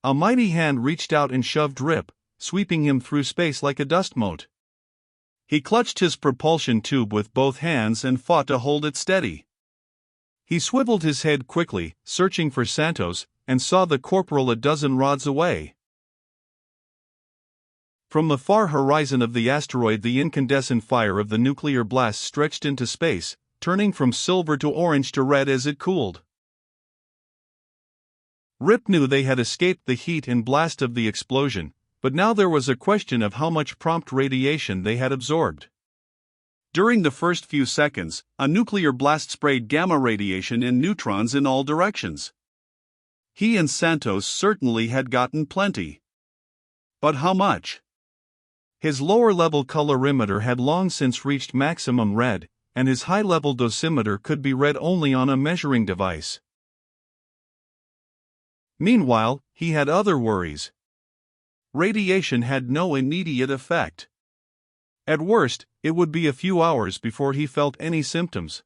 A mighty hand reached out and shoved Rip, sweeping him through space like a dust mote. He clutched his propulsion tube with both hands and fought to hold it steady. He swiveled his head quickly, searching for Santos, and saw the corporal a dozen rods away. From the far horizon of the asteroid, the incandescent fire of the nuclear blast stretched into space, turning from silver to orange to red as it cooled. Rip knew they had escaped the heat and blast of the explosion, but now there was a question of how much prompt radiation they had absorbed. During the first few seconds, a nuclear blast sprayed gamma radiation and neutrons in all directions. He and Santos certainly had gotten plenty. But how much? His lower-level colorimeter had long since reached maximum read, and his high-level dosimeter could be read only on a measuring device. Meanwhile, he had other worries. Radiation had no immediate effect. At worst, it would be a few hours before he felt any symptoms.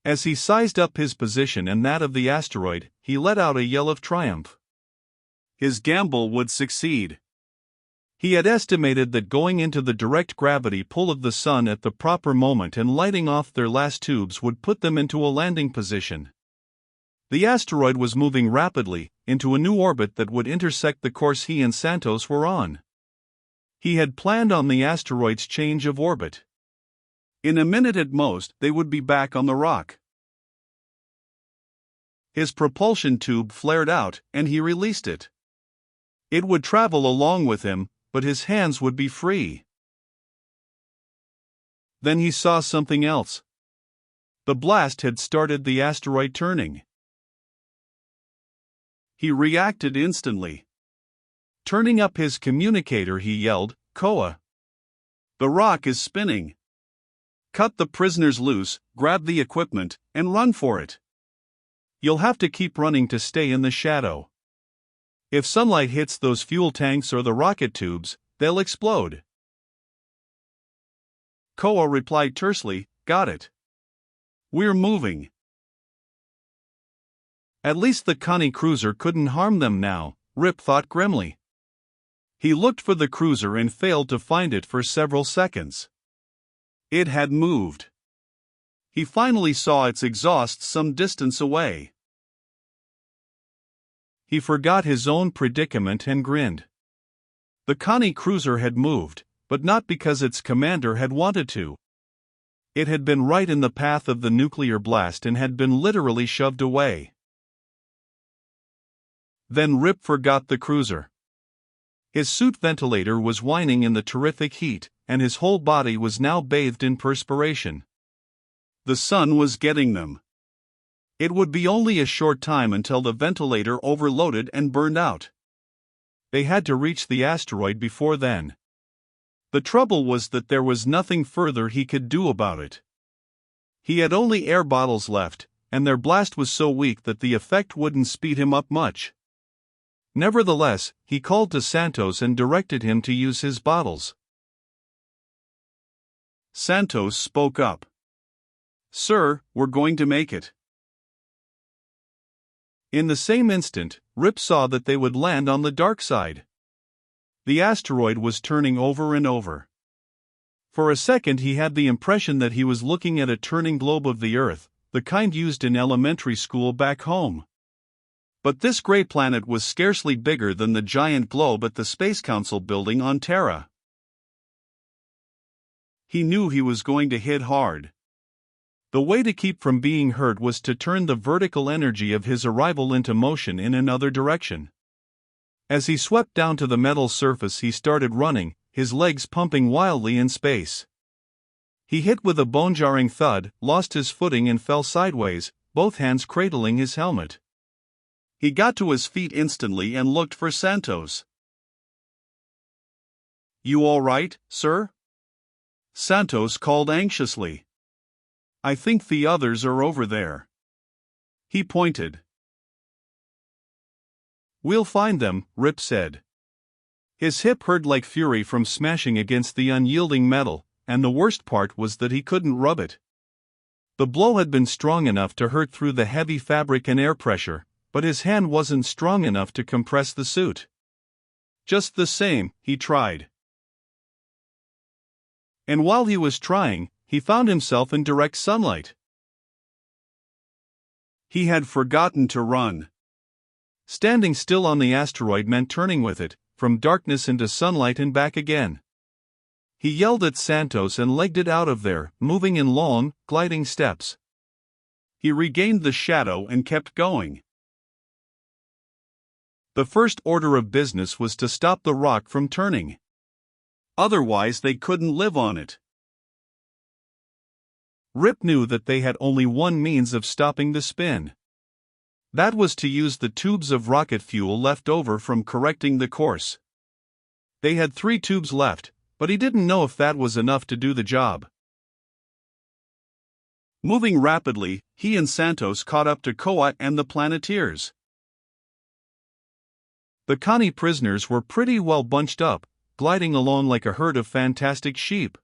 As he sized up his position and that of the asteroid, he let out a yell of triumph. His gamble would succeed. He had estimated that going into the direct gravity pull of the sun at the proper moment and lighting off their last tubes would put them into a landing position. The asteroid was moving rapidly, into a new orbit that would intersect the course he and Santos were on. He had planned on the asteroid's change of orbit. In a minute at most, they would be back on the rock. His propulsion tube flared out, and he released it. It would travel along with him, but his hands would be free. Then he saw something else. The blast had started the asteroid turning. He reacted instantly. Turning up his communicator, he yelled, "Koa! The rock is spinning. Cut the prisoners loose, grab the equipment, and run for it. You'll have to keep running to stay in the shadow. If sunlight hits those fuel tanks or the rocket tubes, they'll explode." Koa replied tersely, "Got it. We're moving." At least the Connie cruiser couldn't harm them now, Rip thought grimly. He looked for the cruiser and failed to find it for several seconds. It had moved. He finally saw its exhaust some distance away. He forgot his own predicament and grinned. The Connie cruiser had moved, but not because its commander had wanted to. It had been right in the path of the nuclear blast and had been literally shoved away. Then Rip forgot the cruiser. His suit ventilator was whining in the terrific heat, and his whole body was now bathed in perspiration. The sun was getting them. It would be only a short time until the ventilator overloaded and burned out. They had to reach the asteroid before then. The trouble was that there was nothing further he could do about it. He had only air bottles left, and their blast was so weak that the effect wouldn't speed him up much. Nevertheless, he called to Santos and directed him to use his bottles. Santos spoke up. "Sir, we're going to make it." In the same instant, Rip saw that they would land on the dark side. The asteroid was turning over and over. For a second he had the impression that he was looking at a turning globe of the Earth, the kind used in elementary school back home. But this gray planet was scarcely bigger than the giant globe at the Space Council building on Terra. He knew he was going to hit hard. The way to keep from being hurt was to turn the vertical energy of his arrival into motion in another direction. As he swept down to the metal surface, he started running, his legs pumping wildly in space. He hit with a bone-jarring thud, lost his footing and fell sideways, both hands cradling his helmet. He got to his feet instantly and looked for Santos. "You all right, sir?" Santos called anxiously. "I think the others are over there." He pointed. "We'll find them," Rip said. His hip hurt like fury from smashing against the unyielding metal, and the worst part was that he couldn't rub it. The blow had been strong enough to hurt through the heavy fabric and air pressure, but his hand wasn't strong enough to compress the suit. Just the same, he tried. And while he was trying, he found himself in direct sunlight. He had forgotten to run. Standing still on the asteroid meant turning with it, from darkness into sunlight and back again. He yelled at Santos and legged it out of there, moving in long, gliding steps. He regained the shadow and kept going. The first order of business was to stop the rock from turning. Otherwise they couldn't live on it. Rip knew that they had only one means of stopping the spin. That was to use the tubes of rocket fuel left over from correcting the course. They had 3 tubes left, but he didn't know if that was enough to do the job. Moving rapidly, he and Santos caught up to Koa and the Planeteers. The Connie prisoners were pretty well bunched up, gliding along like a herd of fantastic sheep.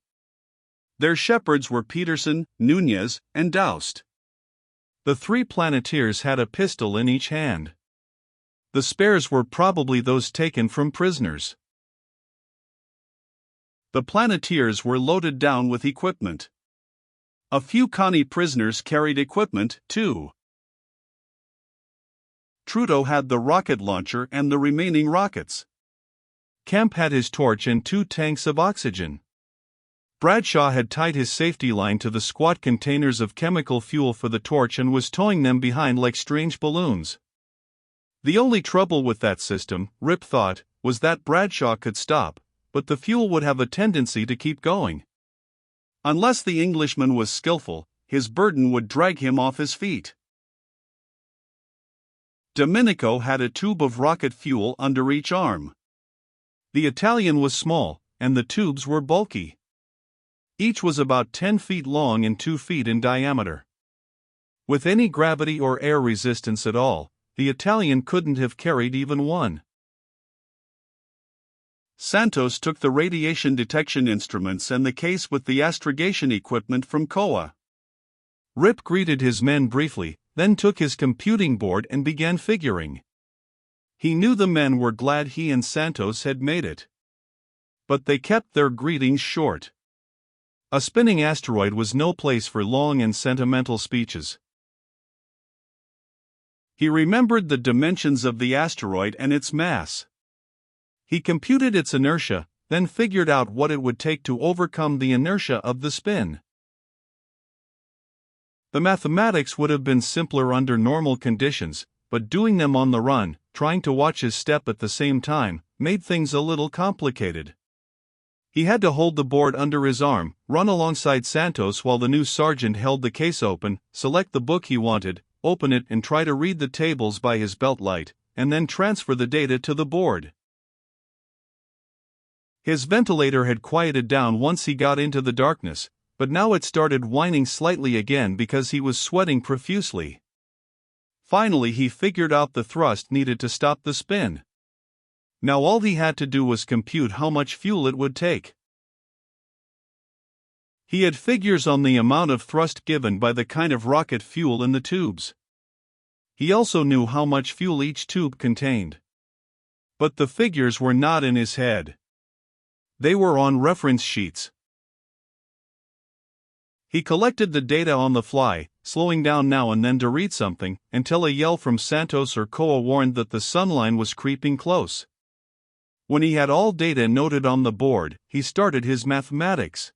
Their shepherds were Peterson, Nunez, and Doust. The 3 Planeteers had a pistol in each hand. The spares were probably those taken from prisoners. The Planeteers were loaded down with equipment. A few Connie prisoners carried equipment, too. Trudeau had the rocket launcher and the remaining rockets. Kemp had his torch and 2 tanks of oxygen. Bradshaw had tied his safety line to the squat containers of chemical fuel for the torch and was towing them behind like strange balloons. The only trouble with that system, Rip thought, was that Bradshaw could stop, but the fuel would have a tendency to keep going. Unless the Englishman was skillful, his burden would drag him off his feet. Domenico had a tube of rocket fuel under each arm. The Italian was small, and the tubes were bulky. Each was about 10 feet long and 2 feet in diameter. With any gravity or air resistance at all, the Italian couldn't have carried even one. Santos took the radiation detection instruments and the case with the astrogation equipment from Koa. Rip greeted his men briefly, then took his computing board and began figuring. He knew the men were glad he and Santos had made it. But they kept their greetings short. A spinning asteroid was no place for long and sentimental speeches. He remembered the dimensions of the asteroid and its mass. He computed its inertia, then figured out what it would take to overcome the inertia of the spin. The mathematics would have been simpler under normal conditions, but doing them on the run, trying to watch his step at the same time, made things a little complicated. He had to hold the board under his arm, run alongside Santos while the new sergeant held the case open, select the book he wanted, open it and try to read the tables by his belt light, and then transfer the data to the board. His ventilator had quieted down once he got into the darkness, but now it started whining slightly again because he was sweating profusely. Finally he figured out the thrust needed to stop the spin. Now all he had to do was compute how much fuel it would take. He had figures on the amount of thrust given by the kind of rocket fuel in the tubes. He also knew how much fuel each tube contained. But the figures were not in his head. They were on reference sheets. He collected the data on the fly, slowing down now and then to read something, until a yell from Santos or Koa warned that the sunline was creeping close. When he had all data noted on the board, he started his mathematics.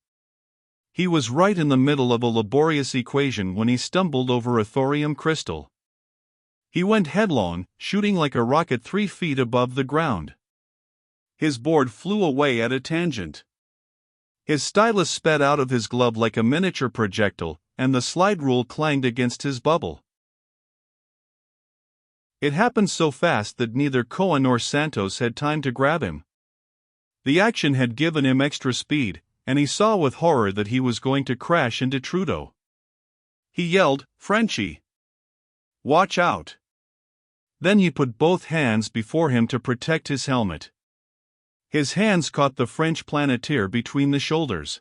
He was right in the middle of a laborious equation when he stumbled over a thorium crystal. He went headlong, shooting like a rocket 3 feet above the ground. His board flew away at a tangent. His stylus sped out of his glove like a miniature projectile, and the slide rule clanged against his bubble. It happened so fast that neither Koa nor Santos had time to grab him. The action had given him extra speed, and he saw with horror that he was going to crash into Trudeau. He yelled, "Frenchie! Watch out!" Then he put both hands before him to protect his helmet. His hands caught the French Planeteer between the shoulders.